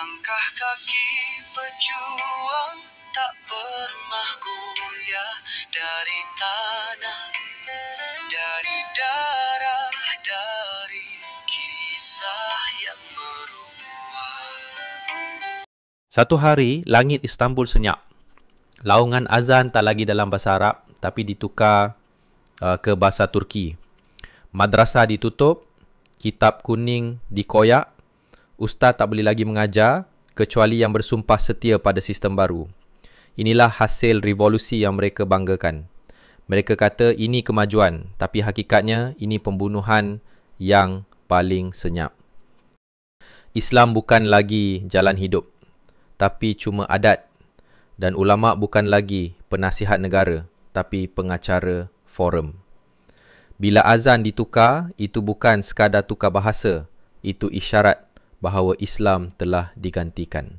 Langkah kaki pejuang tak pernah goyah dari tanah, dari darah, dari kisah yang meruah. Satu hari, langit Istanbul senyap. Laungan azan tak lagi dalam bahasa Arab, tapi ditukar ke bahasa Turki. Madrasah ditutup, kitab kuning dikoyak, ustaz tak boleh lagi mengajar kecuali yang bersumpah setia pada sistem baru. Inilah hasil revolusi yang mereka banggakan. Mereka kata ini kemajuan, tapi hakikatnya ini pembunuhan yang paling senyap. Islam bukan lagi jalan hidup, tapi cuma adat. Dan ulama' bukan lagi penasihat negara, tapi pengacara forum. Bila azan ditukar, itu bukan sekadar tukar bahasa. Itu isyarat bahawa Islam telah digantikan.